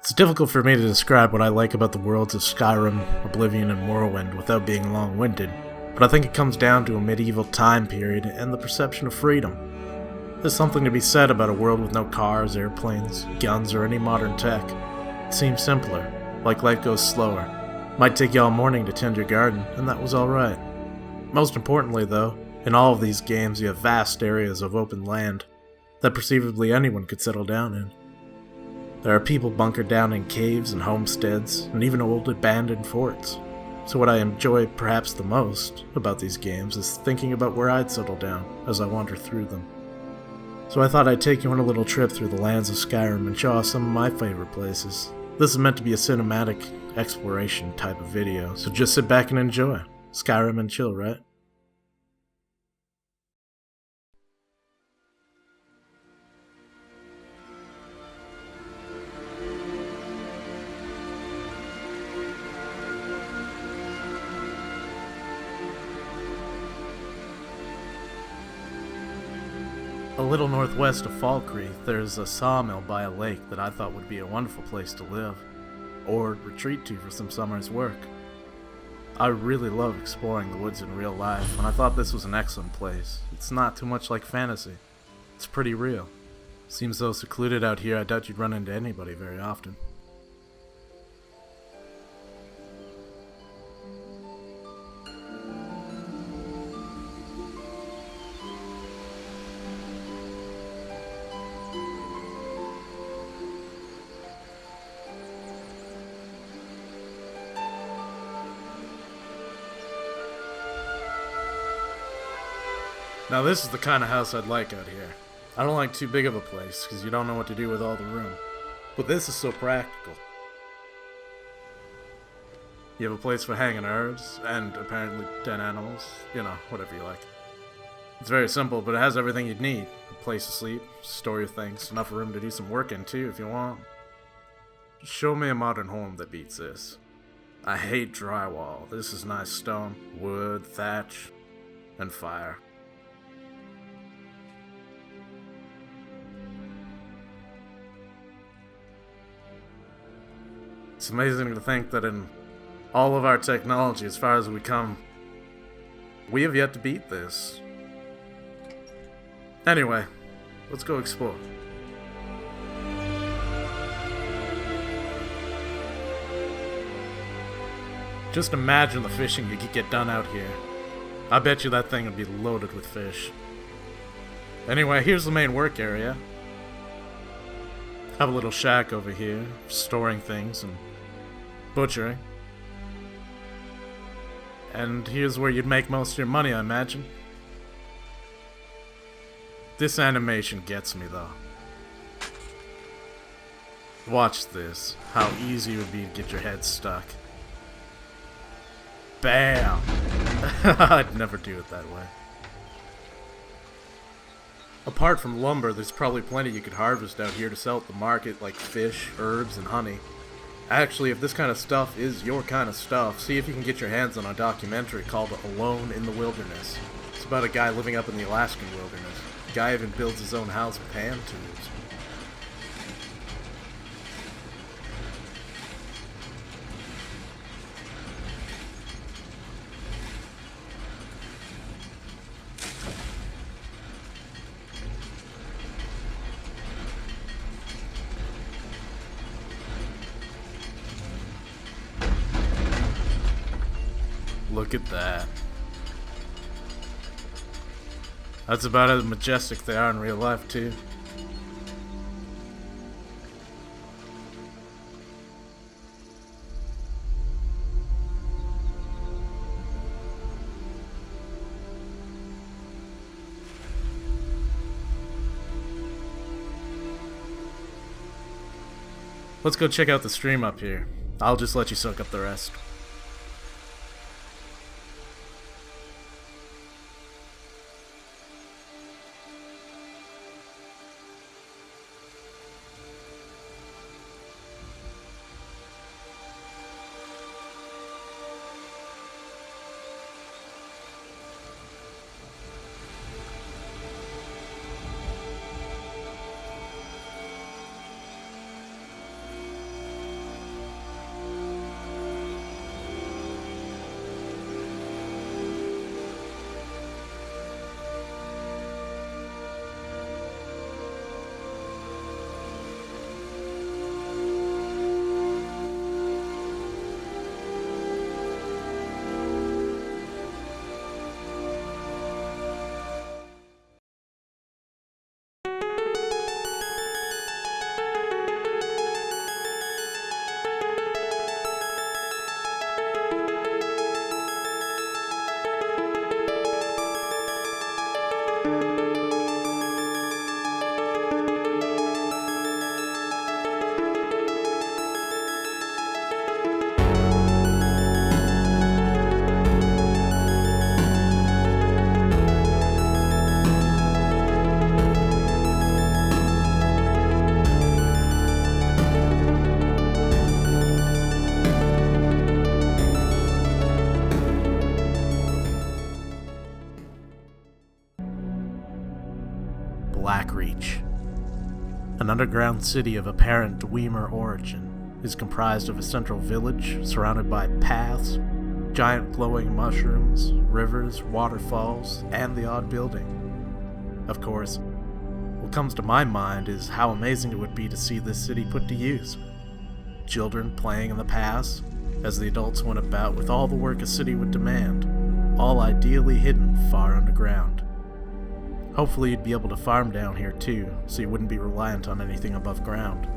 It's difficult for me to describe what I like about the worlds of Skyrim, Oblivion, and Morrowind without being long-winded, but I think it comes down to a medieval time period and the perception of freedom. There's something to be said about a world with no cars, airplanes, guns, or any modern tech. It seems simpler, like life goes slower. Might take you all morning to tend your garden, and that was alright. Most importantly, though, in all of these games you have vast areas of open land that perceivably anyone could settle down in. There are people bunkered down in caves and homesteads, and even old abandoned forts. So what I enjoy perhaps the most about these games is thinking about where I'd settle down as I wander through them. So I thought I'd take you on a little trip through the lands of Skyrim and show off some of my favorite places. This is meant to be a cinematic exploration type of video, so just sit back and enjoy. Skyrim and chill, right? A little northwest of Fall Creek, there's a sawmill by a lake that I thought would be a wonderful place to live, or retreat to for some summer's work. I really love exploring the woods in real life, and I thought this was an excellent place. It's not too much like fantasy. It's pretty real. Seems so secluded out here, I doubt you'd run into anybody very often. Now this is the kind of house I'd like out here. I don't like too big of a place, because you don't know what to do with all the room. But this is so practical. You have a place for hanging herbs, and apparently 10 animals. You know, whatever you like. It's very simple, but it has everything you'd need. A place to sleep, store your things, enough room to do some work in too if you want. Just show me a modern home that beats this. I hate drywall. This is nice stone, wood, thatch, and fire. It's amazing to think that in all of our technology, as far as we come, we have yet to beat this. Anyway, let's go explore. Just imagine the fishing you could get done out here. I bet you that thing would be loaded with fish. Anyway, here's the main work area. Have a little shack over here, storing things and butchering. And here's where you'd make most of your money, I imagine. This animation gets me, though. Watch this. How easy it would be to get your head stuck. Bam! I'd never do it that way. Apart from lumber, there's probably plenty you could harvest out here to sell at the market, like fish, herbs, and honey. Actually, if this kind of stuff is your kind of stuff, see if you can get your hands on a documentary called Alone in the Wilderness. It's about a guy living up in the Alaskan wilderness. The guy even builds his own house with hand tools. Look at that. That's about as majestic they are in real life, too. Let's go check out the stream up here. I'll just let you soak up the rest. An underground city of apparent Dwemer origin is comprised of a central village surrounded by paths, giant glowing mushrooms, rivers, waterfalls, and the odd building. Of course, what comes to my mind is how amazing it would be to see this city put to use. Children playing in the paths, as the adults went about with all the work a city would demand, all ideally hidden far underground. Hopefully you'd be able to farm down here too, so you wouldn't be reliant on anything above ground.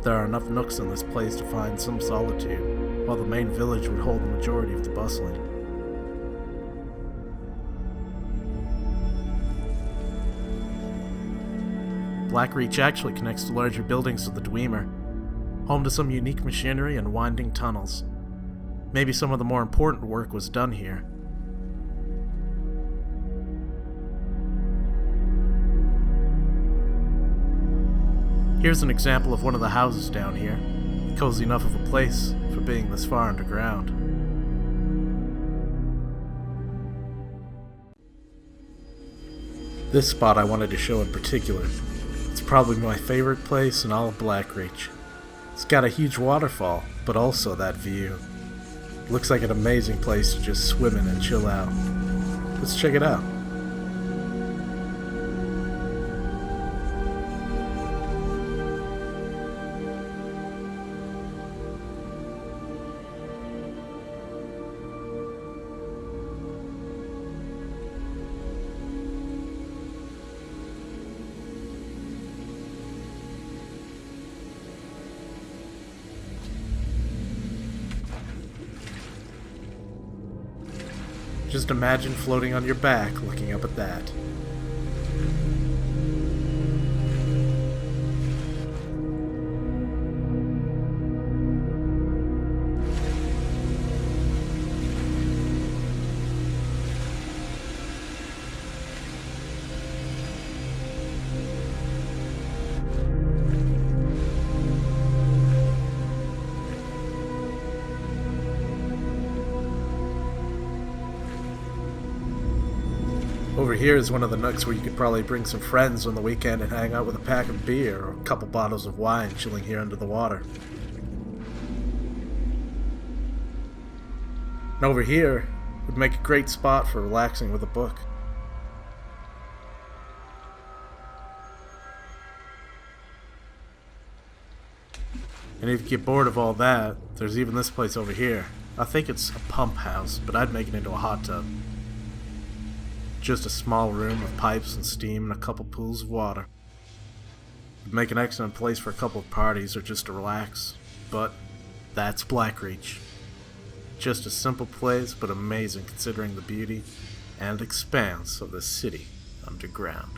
There are enough nooks in this place to find some solitude, while the main village would hold the majority of the bustling. Blackreach actually connects to larger buildings of the Dwemer, home to some unique machinery and winding tunnels. Maybe some of the more important work was done here. Here's an example of one of the houses down here, cozy enough of a place for being this far underground. This spot I wanted to show in particular. It's probably my favorite place in all of Blackreach. It's got a huge waterfall, but also that view. Looks like an amazing place to just swim in and chill out. Let's check it out. Just imagine floating on your back looking up at that. Over here is one of the nooks where you could probably bring some friends on the weekend and hang out with a pack of beer or a couple bottles of wine chilling here under the water. And over here would make a great spot for relaxing with a book. And if you get bored of all that, there's even this place over here. I think it's a pump house, but I'd make it into a hot tub. Just a small room with pipes and steam and a couple pools of water. Would make an excellent place for a couple of parties or just to relax, but that's Blackreach. Just a simple place, but amazing considering the beauty and expanse of the city underground.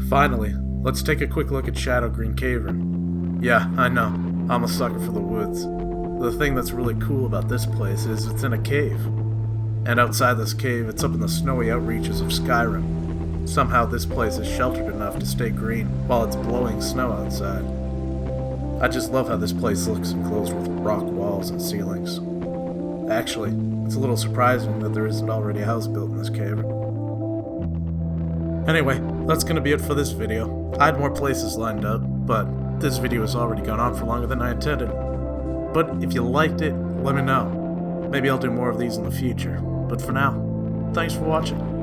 Finally, let's take a quick look at Shadowgreen Cavern. Yeah, I know, I'm a sucker for the woods. The thing that's really cool about this place is it's in a cave. And outside this cave, it's up in the snowy outreaches of Skyrim. Somehow this place is sheltered enough to stay green while it's blowing snow outside. I just love how this place looks enclosed with rock walls and ceilings. Actually, it's a little surprising that there isn't already a house built in this cavern. Anyway, that's gonna be it for this video. I had more places lined up, but this video has already gone on for longer than I intended. But if you liked it, let me know. Maybe I'll do more of these in the future. But for now, thanks for watching.